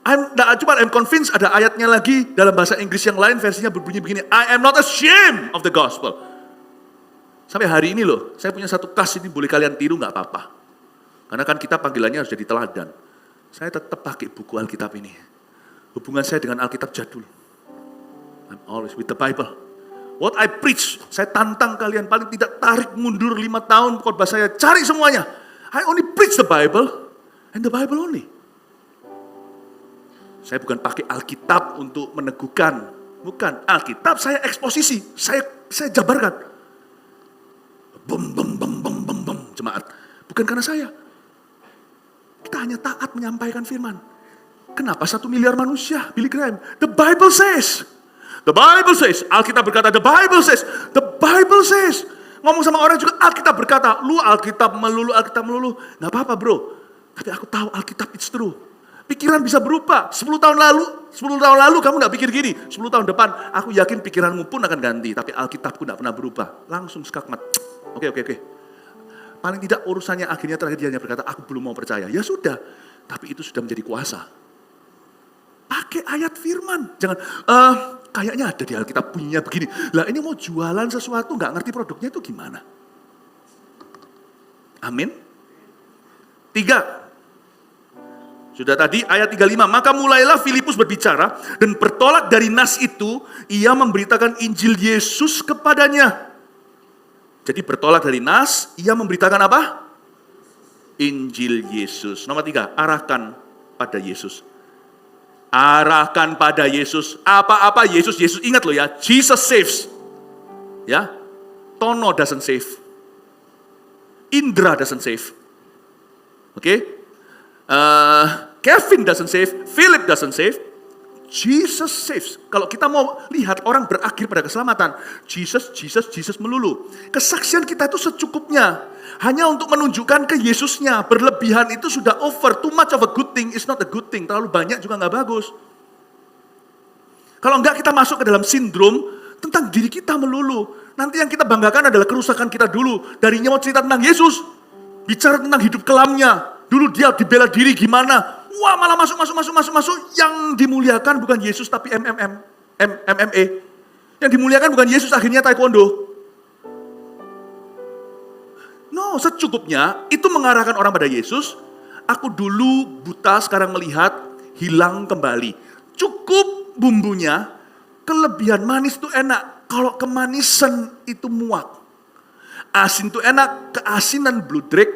I'm convinced, ada ayatnya lagi. Dalam bahasa Inggris yang lain versinya berbunyi begini. I am not ashamed of the gospel. Sampai hari ini loh, saya punya satu kas ini boleh kalian tiru gak apa-apa. Karena kan kita panggilannya harus jadi teladan. Saya tetap pakai buku Alkitab ini. Hubungan saya dengan Alkitab jadul. I'm always with the Bible. What I preach, saya tantang kalian paling tidak tarik mundur 5 tahun khotbah saya, cari semuanya. I only preach the Bible and the Bible only. Saya bukan pakai Alkitab untuk meneguhkan, bukan. Alkitab saya eksposisi, saya jabarkan. Bum, jemaat. Bukan karena saya. Kita hanya taat menyampaikan firman. Kenapa 1 miliar manusia? Billy Graham. The Bible says. The Bible says, Alkitab berkata, the Bible says, the Bible says. Ngomong sama orang juga, Alkitab berkata, lu Alkitab melulu, Gak apa-apa bro, tapi aku tahu Alkitab it's true. Pikiran bisa berubah, 10 tahun lalu kamu gak pikir gini, 10 tahun depan, aku yakin pikiranmu pun akan ganti, tapi Alkitabku gak pernah berubah. Langsung skakmat, oke. Paling tidak urusannya akhirnya terakhir dia hanya berkata, aku belum mau percaya. Ya sudah, tapi itu sudah menjadi kuasa. Pakai ayat firman, jangan, kayaknya ada di Alkitab bunyinya begini. Lah ini mau jualan sesuatu gak ngerti produknya itu gimana? Amin. 3. Sudah tadi ayat 35. Maka mulailah Filipus berbicara dan bertolak dari nas itu. Ia memberitakan Injil Yesus kepadanya. Jadi bertolak dari nas, ia memberitakan apa? Injil Yesus. Nomor 3. Arahkan pada Yesus. Arahkan pada Yesus. Apa-apa Yesus. Ingat loh ya, Jesus saves. Ya, Tono doesn't save. Indra doesn't save. Oke? Kevin doesn't save. Philip doesn't save. Jesus saves. Kalau kita mau lihat orang berakhir pada keselamatan, Jesus melulu. Kesaksian kita itu secukupnya. Hanya untuk menunjukkan ke Yesusnya. Berlebihan itu sudah over. Too much of a good thing is not a good thing. Terlalu banyak juga gak bagus. Kalau enggak kita masuk ke dalam sindrom tentang diri kita melulu. Nanti yang kita banggakan adalah kerusakan kita dulu. Darinya mau cerita tentang Yesus. Bicara tentang hidup kelamnya. Dulu dia dibela diri gimana. Wah malah masuk. Yang dimuliakan bukan Yesus tapi MMA. Yang dimuliakan bukan Yesus, akhirnya taekwondo. No, secukupnya itu mengarahkan orang pada Yesus. Aku dulu buta, sekarang melihat, hilang kembali. Cukup bumbunya, kelebihan manis itu enak. Kalau kemanisan itu muak. Asin itu enak, keasinan bludrek.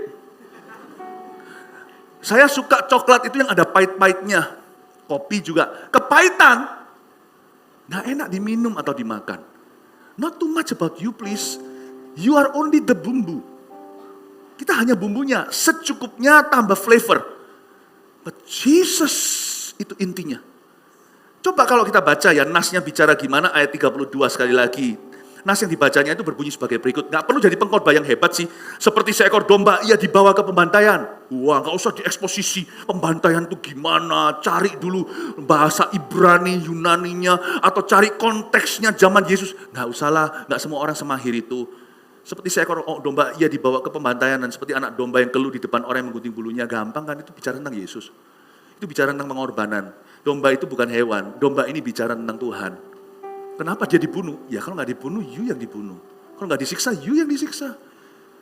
Saya suka coklat itu yang ada pahit-pahitnya. Kopi juga. Kepahitan, nggak enak diminum atau dimakan. Not too much about you please. You are only the bumbu. Kita hanya bumbunya, secukupnya tambah flavor. But Jesus itu intinya. Coba kalau kita baca ya, nasnya bicara gimana, ayat 32 sekali lagi. Nas yang dibacanya itu berbunyi sebagai berikut. Nggak perlu jadi pengkhotbah yang hebat sih. Seperti seekor domba, ia dibawa ke pembantaian. Wah, nggak usah dieksposisi. Pembantaian itu gimana? Cari dulu bahasa Ibrani, Yunaninya. Atau cari konteksnya zaman Yesus. Nggak usah lah, nggak semua orang semahir itu. Seperti seekor domba, ia dibawa ke pembantaian. Dan seperti anak domba yang keluh di depan orang yang menggunting bulunya. Gampang kan, itu bicara tentang Yesus. Itu bicara tentang pengorbanan. Domba itu bukan hewan. Domba ini bicara tentang Tuhan. Kenapa dia dibunuh? Ya kalau nggak dibunuh, you yang dibunuh. Kalau nggak disiksa, you yang disiksa.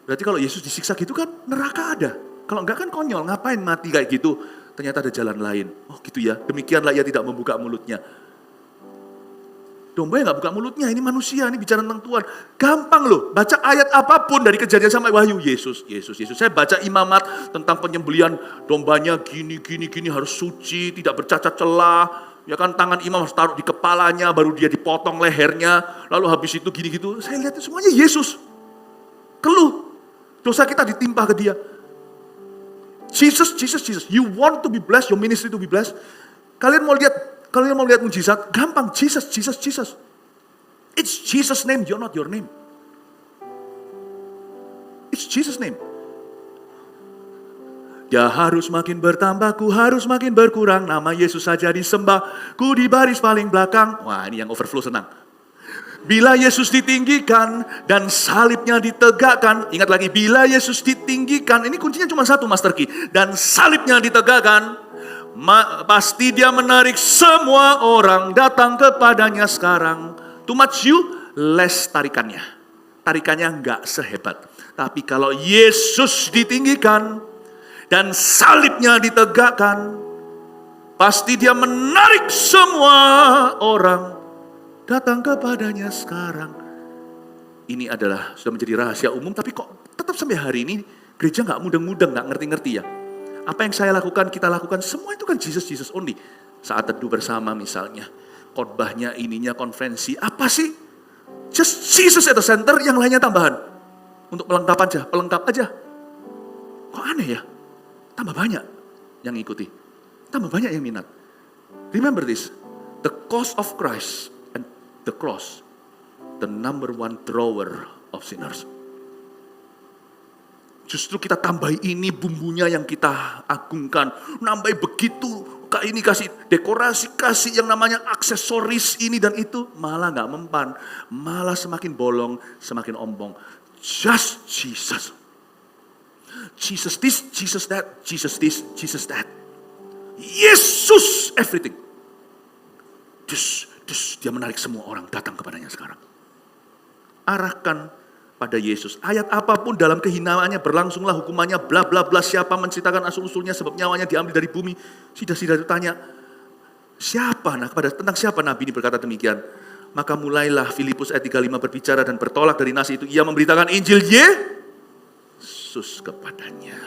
Berarti kalau Yesus disiksa gitu kan, neraka ada. Kalau nggak kan konyol, ngapain mati kayak gitu? Ternyata ada jalan lain. Oh gitu ya, demikianlah ia tidak membuka mulutnya. Domba yang nggak buka mulutnya, ini manusia, ini bicara tentang Tuhan. Gampang loh, baca ayat apapun dari Kejadian sampai Wahyu. Yesus. Saya baca imamat tentang penyembelian dombanya gini, harus suci, tidak bercacat celah. Ya kan, tangan imam harus taruh di kepalanya, baru dia dipotong lehernya, lalu habis itu gini gitu. Saya lihat semuanya Yesus. Keluh. Dosa kita ditimpa ke dia. Jesus. You want to be blessed, your ministry to be blessed. Kalian mau lihat mujizat? Gampang, Jesus. It's Jesus' name, you're not your name. It's Jesus' name. Dia harus makin bertambah, ku harus makin berkurang. Nama Yesus saja disembah, ku di baris paling belakang. Wah, ini yang overflow senang. Bila Yesus ditinggikan dan salibnya ditegakkan. Ingat lagi, bila Yesus ditinggikan. Ini kuncinya cuma satu, Master Ki. Dan salibnya ditegakkan. Pasti dia menarik semua orang datang kepadanya sekarang. Too much you, less tarikannya. Tarikannya enggak sehebat. Tapi kalau Yesus ditinggikan dan salibnya ditegakkan, pasti dia menarik semua orang datang kepadanya sekarang. Ini adalah sudah menjadi rahasia umum, tapi kok tetap sampai hari ini gereja gak mudeng-mudeng, gak ngerti-ngerti ya. Apa yang saya lakukan, kita lakukan, semua itu kan Jesus only. Saat teduh bersama misalnya, khotbahnya, ininya, konferensi, apa sih? Just Jesus at the center, yang lainnya tambahan. Untuk pelengkap aja. Kok aneh ya? Tambah banyak yang ikuti. Tambah banyak yang minat. Remember this, the cause of Christ and the cross, the number one drawer of sinners. Justru kita tambah ini bumbunya yang kita agungkan. Nambah begitu, ini kasih dekorasi, kasih yang namanya aksesoris ini dan itu. Malah gak mempan, malah semakin bolong, semakin ombong. Just Jesus. Jesus this, Jesus that, Jesus this, Jesus that. Yesus everything. Dia menarik semua orang datang kepadanya sekarang. Arahkan pada Yesus. Ayat apapun dalam kehinaannya berlangsunglah hukumannya, bla bla bla. Siapa menceritakan asal-usulnya sebab nyawanya diambil dari bumi. Sida-sida itu tanya, tentang siapa Nabi ini berkata demikian. Maka mulailah Filipus ayat 35 berbicara dan bertolak dari nasi itu. Ia memberitakan Injil Yesus kepadanya.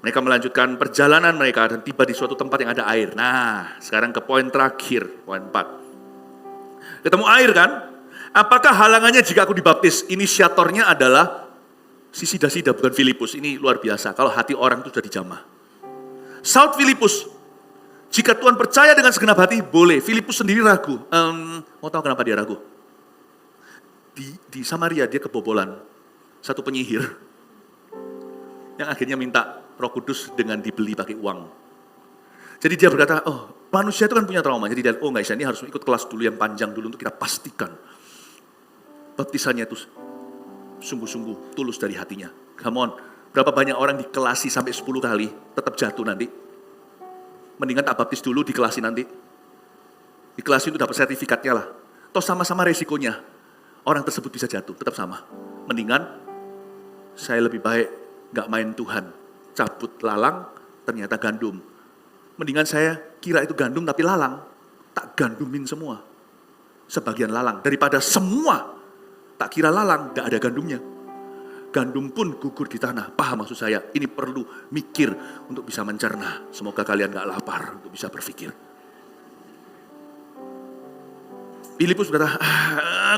Mereka melanjutkan perjalanan mereka dan tiba di suatu tempat yang ada air. Nah, sekarang ke poin terakhir, poin 4. Ketemu air kan? Apakah halangannya jika aku dibaptis? Inisiatornya adalah si Sida-sida, bukan Filipus. Ini luar biasa, kalau hati orang itu sudah dijamah. Saud Filipus, jika Tuhan percaya dengan segenap hati, boleh. Filipus sendiri ragu. Mau tahu kenapa dia ragu? Di Samaria dia kebobolan satu penyihir yang akhirnya minta Roh Kudus dengan dibeli pakai uang. Jadi dia berkata, manusia itu kan punya trauma. Jadi dia, enggak bisa, ini harus ikut kelas dulu yang panjang dulu untuk kita pastikan baptisannya itu sungguh-sungguh tulus dari hatinya. Come on, berapa banyak orang dikelasi sampai 10 kali tetap jatuh nanti. Mendingan tak baptis dulu, dikelasi nanti. Dikelasi itu dapat sertifikatnya lah. Toh sama-sama resikonya. Orang tersebut bisa jatuh, tetap sama. Mendingan saya lebih baik gak main Tuhan. Cabut lalang, ternyata gandum. Mendingan saya kira itu gandum tapi lalang. Tak gandumin semua. Sebagian lalang. Daripada semua tak kira lalang, gak ada gandumnya. gandum pun gugur di tanah. Paham maksud saya? Ini perlu mikir untuk bisa mencerna. Semoga kalian gak lapar untuk bisa berpikir. Filipus berkata,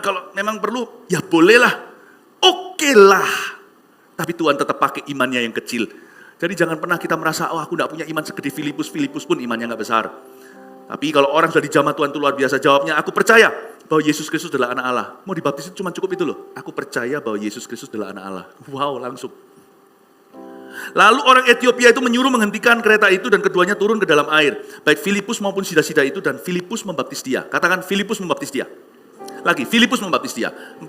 kalau memang perlu, ya bolehlah. Oke lah. Tapi Tuhan tetap pakai imannya yang kecil. Jadi jangan pernah kita merasa, aku gak punya iman segede Filipus. Filipus pun imannya gak besar. Tapi kalau orang sudah dijamah Tuhan itu luar biasa. Jawabnya, aku percaya bahwa Yesus Kristus adalah anak Allah. Mau dibaptis itu cuma cukup itu loh. Aku percaya bahwa Yesus Kristus adalah anak Allah. Wow, langsung. Lalu orang Ethiopia itu menyuruh menghentikan kereta itu dan keduanya turun ke dalam air. Baik Filipus maupun sida-sida itu, dan Filipus membaptis dia. Katakan Filipus membaptis dia. Lagi, Filipus membaptis dia. 4.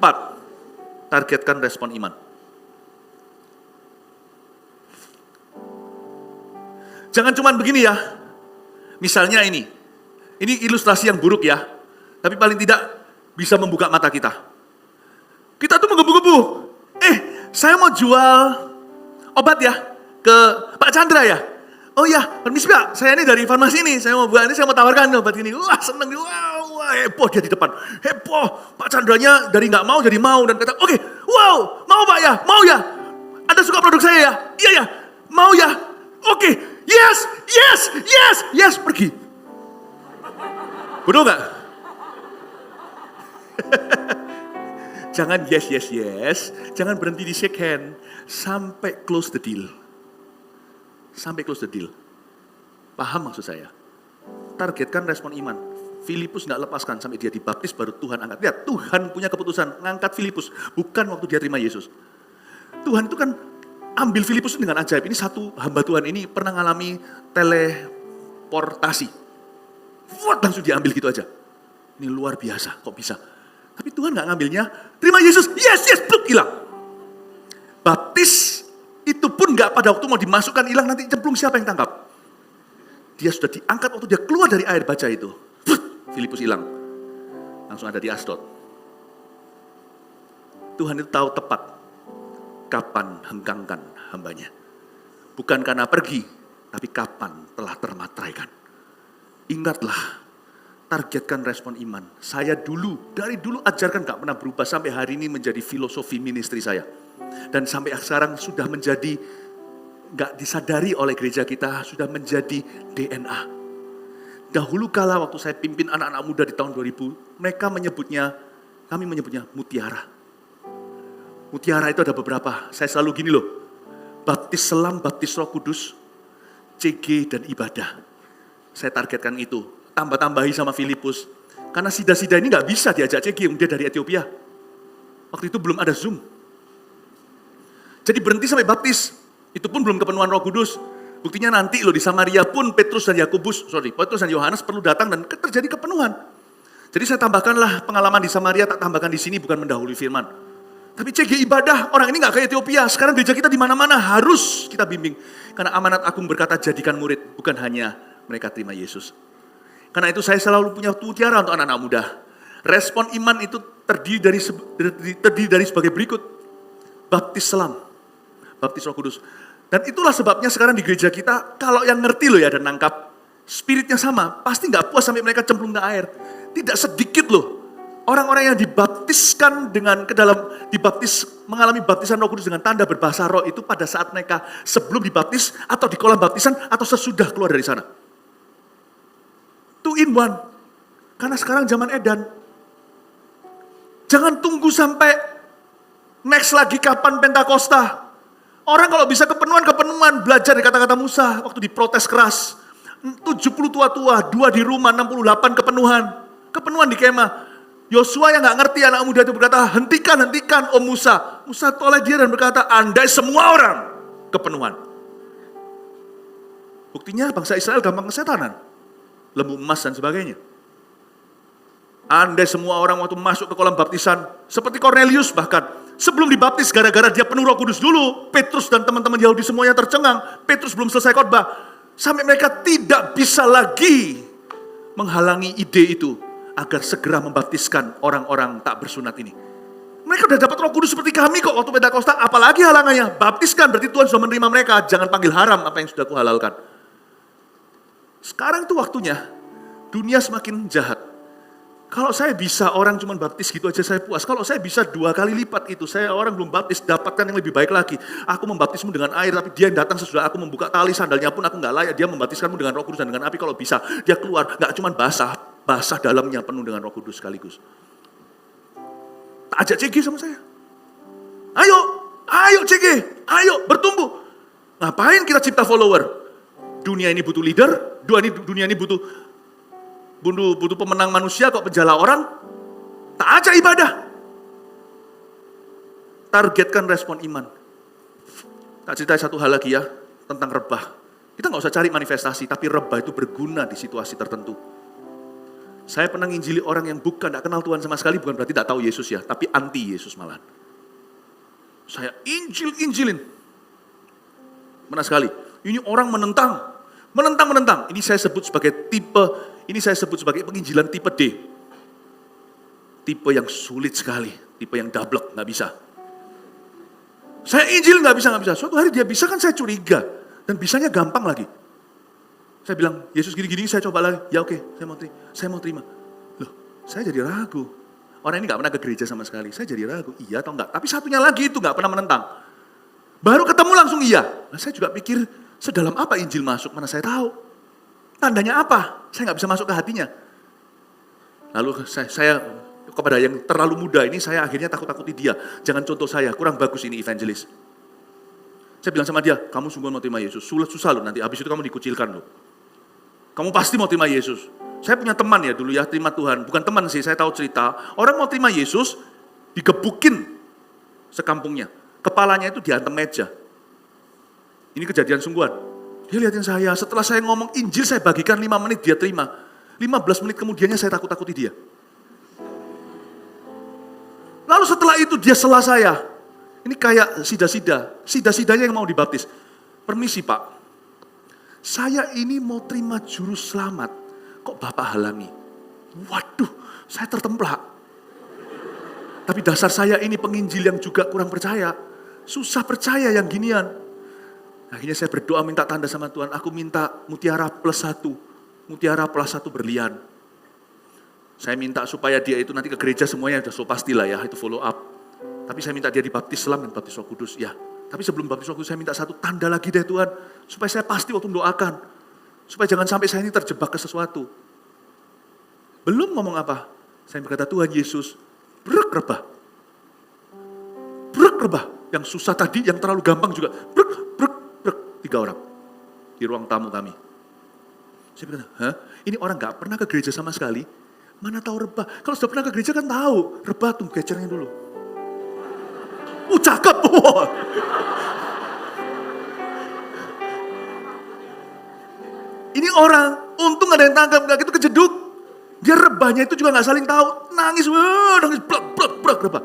Targetkan respon iman. Jangan cuma begini ya. Misalnya ini ilustrasi yang buruk ya. Tapi paling tidak bisa membuka mata kita. Kita tuh menggebu-gebu. Saya mau jual obat ya ke Pak Chandra ya. Oh iya, permisi Pak, saya ini dari farmasi ini. Saya mau tawarkan obat ini. Wah, seneng. Wah, heboh dia di depan. Heboh. Pak Chandranya dari nggak mau jadi mau dan kata, "Oke, wow, mau Pak ya? Mau ya? Ada suka produk saya ya? Iya ya. Mau ya? Oke. Yes, pergi." Bodoh nggak? Jangan yes. Jangan berhenti di shake hand. Sampai close the deal. Paham maksud saya? Targetkan respon iman. Filipus nggak lepaskan sampai dia dibaptis baru Tuhan angkat. Lihat, Tuhan punya keputusan ngangkat Filipus. Bukan waktu dia terima Yesus. Tuhan itu kan ambil Filipus dengan ajaib. Ini satu hamba Tuhan ini pernah ngalami teleportasi. Langsung diambil gitu aja. Ini luar biasa, kok bisa? Tapi Tuhan nggak ngambilnya, terima Yesus, yes, pluk, hilang. Baptis itu pun nggak pada waktu mau dimasukkan hilang, nanti cemplung siapa yang tangkap? Dia sudah diangkat waktu dia keluar dari air, baca itu. Filipus hilang, langsung ada di Asdod. Tuhan itu tahu tepat kapan hengkangkan hambanya. Bukan karena pergi, tapi kapan telah termateraikan. Ingatlah, targetkan respon iman. Saya dari dulu ajarkan gak pernah berubah sampai hari ini menjadi filosofi ministry saya. Dan sampai sekarang sudah menjadi, gak disadari oleh gereja kita, sudah menjadi DNA. Dahulu kala waktu saya pimpin anak-anak muda di tahun 2000, kami menyebutnya mutiara. Mutiara itu ada beberapa, saya selalu gini loh, baptis selam, baptis Roh Kudus, CG dan ibadah. Saya targetkan itu. Tambah-tambahi sama Filipus. Karena sida-sida ini gak bisa diajak CG, dia dari Ethiopia. Waktu itu belum ada Zoom. Jadi berhenti sampai baptis. Itu pun belum kepenuhan Roh Kudus. Buktinya nanti loh di Samaria pun Petrus dan Yohanes perlu datang dan terjadi kepenuhan. Jadi saya tambahkanlah pengalaman di Samaria, tak tambahkan di sini bukan mendahului firman. Tapi CG ibadah, orang ini gak ke Ethiopia. Sekarang gereja kita di mana-mana harus kita bimbing. Karena amanat agung berkata jadikan murid, bukan hanya mereka terima Yesus. Karena itu saya selalu punya mutiara untuk anak-anak muda. Respon iman itu terdiri dari sebagai berikut. Baptis selam, baptis Roh Kudus. Dan itulah sebabnya sekarang di gereja kita, kalau yang ngerti loh ya dan nangkap, spiritnya sama, pasti gak puas sampai mereka cemplung ke air. Tidak sedikit loh. Orang-orang yang dibaptiskan mengalami baptisan Roh Kudus dengan tanda berbahasa roh itu pada saat mereka sebelum dibaptis atau di kolam baptisan atau sesudah keluar dari sana. 2 in 1. Karena sekarang zaman edan. Jangan tunggu sampai next lagi kapan Pentakosta. Orang kalau bisa kepenuhan, belajar dari kata-kata Musa waktu diprotes keras. 70 tua-tua, 2 di rumah, 68 kepenuhan. Kepenuhan di kemah. Yosua yang gak ngerti, anak muda itu berkata, hentikan oh Musa. Musa toleh dia dan berkata, andai semua orang kepenuhan. Buktinya bangsa Israel gampang kesetanan. Lembu emas dan sebagainya. Andai semua orang waktu masuk ke kolam baptisan, seperti Cornelius bahkan, sebelum dibaptis gara-gara dia penuh Roh Kudus dulu, Petrus dan teman-teman Yahudi semuanya tercengang, Petrus belum selesai khotbah, sampai mereka tidak bisa lagi menghalangi ide itu, agar segera membaptiskan orang-orang tak bersunat ini. Mereka udah dapat Roh Kudus seperti kami kok waktu Pentakosta, apalagi halangannya, baptiskan, berarti Tuhan sudah menerima mereka, jangan panggil haram apa yang sudah kuhalalkan. Sekarang itu waktunya, dunia semakin jahat. Kalau saya bisa orang cuma baptis gitu aja saya puas. Kalau saya bisa 2 kali lipat itu, saya orang belum baptis, dapatkan yang lebih baik lagi. Aku membaptismu dengan air, tapi dia yang datang sesudah aku membuka tali sandalnya pun aku nggak layak. Dia membaptiskanmu dengan Roh Kudus dan dengan api. Kalau bisa, dia keluar, nggak cuma basah dalamnya penuh dengan Roh Kudus sekaligus. Tak ajak CG sama saya. Ayo CG, ayo bertumbuh. Ngapain kita cipta follower? Dunia ini butuh leader, dunia ini butuh pemenang manusia kok penjala orang. Tak aja ibadah. Targetkan respon iman. Tak cerita satu hal lagi ya, tentang rebah. Kita nggak usah cari manifestasi, tapi rebah itu berguna di situasi tertentu. Saya pernah nginjili orang yang bukan, tidak kenal Tuhan sama sekali, bukan berarti tidak tahu Yesus ya, tapi anti Yesus malahan. Saya injilin. Benar sekali. Ini orang menentang. Ini saya sebut sebagai penginjilan tipe D. Tipe yang sulit sekali, tipe yang dablek, nggak bisa. Saya injil nggak bisa. Suatu hari dia bisa kan saya curiga. Dan bisanya gampang lagi. Saya bilang, Yesus gini-gini saya coba lagi. Ya oke, saya mau terima. Loh, saya jadi ragu. Orang ini nggak pernah ke gereja sama sekali. Saya jadi ragu, iya atau enggak. Tapi satunya lagi itu nggak pernah menentang. Baru ketemu langsung iya. Nah, saya juga pikir, sedalam apa Injil masuk? Mana saya tahu. Tandanya apa? Saya nggak bisa masuk ke hatinya. Lalu saya kepada yang terlalu muda ini, saya akhirnya takut-takuti dia. Jangan contoh saya, kurang bagus ini evangelis. Saya bilang sama dia, kamu sungguh mau terima Yesus. Susah loh nanti, habis itu kamu dikucilkan loh. Kamu pasti mau terima Yesus. Saya punya teman ya dulu ya, terima Tuhan. Bukan teman sih, saya tahu cerita. Orang mau terima Yesus, digebukin sekampungnya. Kepalanya itu diantem meja. Ini kejadian sungguhan. Dia lihatin saya, setelah saya ngomong Injil, saya bagikan 5 menit, dia terima. 15 menit kemudiannya saya takut-takuti dia. Lalu setelah itu dia sela saya. Ini kayak sida-sidanya yang mau dibaptis. Permisi Pak, saya ini mau terima juru selamat, kok Bapak halangi? Waduh, saya tertemplak. Tapi dasar saya ini penginjil yang juga kurang percaya. Susah percaya yang ginian. Akhirnya saya berdoa minta tanda sama Tuhan. Aku minta mutiara +1. Mutiara +1 berlian. Saya minta supaya dia itu nanti ke gereja semuanya sudah so pastilah ya, itu follow up. Tapi saya minta dia dibaptis selam dan baptis Roh Kudus. Ya, tapi sebelum baptis Roh Kudus saya minta satu tanda lagi deh Tuhan. Supaya saya pasti waktu mendoakan. Supaya jangan sampai saya ini terjebak ke sesuatu. Belum ngomong apa. Saya berkata, Tuhan Yesus, brek rebah. Yang susah tadi, yang terlalu gampang juga. Brek. 3 orang. Di ruang tamu kami. Saya berkata, ini orang gak pernah ke gereja sama sekali. Mana tahu rebah. Kalau sudah pernah ke gereja kan tahu. Rebah tuh, gecernya dulu. Cakep. Ini orang, untung ada yang tangkap, gak gitu kejeduk. Dia rebahnya itu juga gak saling tahu. Nangis, brek, rebah.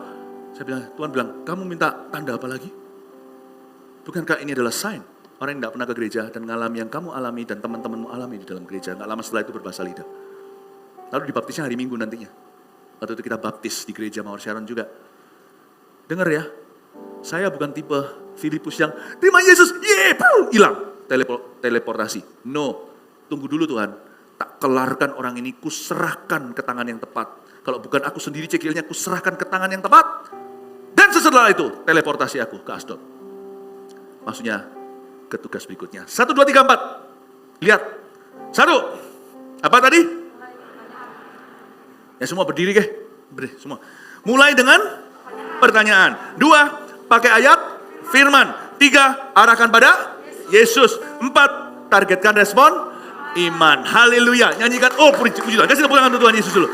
Saya bilang, Tuhan bilang, kamu minta tanda apa lagi? Bukankah ini adalah sign? Orang yang gak pernah ke gereja dan mengalami yang kamu alami dan teman-temanmu alami di dalam gereja. Gak lama setelah itu berbahasa lidah. Lalu dibaptisnya hari Minggu nantinya. Waktu itu kita baptis di gereja Mawar Sharon juga. Dengar ya, saya bukan tipe Filipus yang terima Yesus, hilang, teleportasi. No, tunggu dulu Tuhan, tak kelarkan orang ini, kuserahkan ke tangan yang tepat. Kalau bukan aku sendiri cekilnya, kuserahkan ke tangan yang tepat. Dan setelah itu, teleportasi aku ke Asdod. Maksudnya, ke tugas berikutnya. 1, 2, 3, 4. Lihat. 1. Apa tadi? Ya semua berdiri ke? Berdiri semua. Mulai dengan pertanyaan. 2, pakai ayat firman. 3, arahkan pada Yesus. 4, targetkan respon iman. Haleluya. Nyanyikan, puji Tuhan. Kasih tepuk tangan untuk Tuhan Yesus dulu.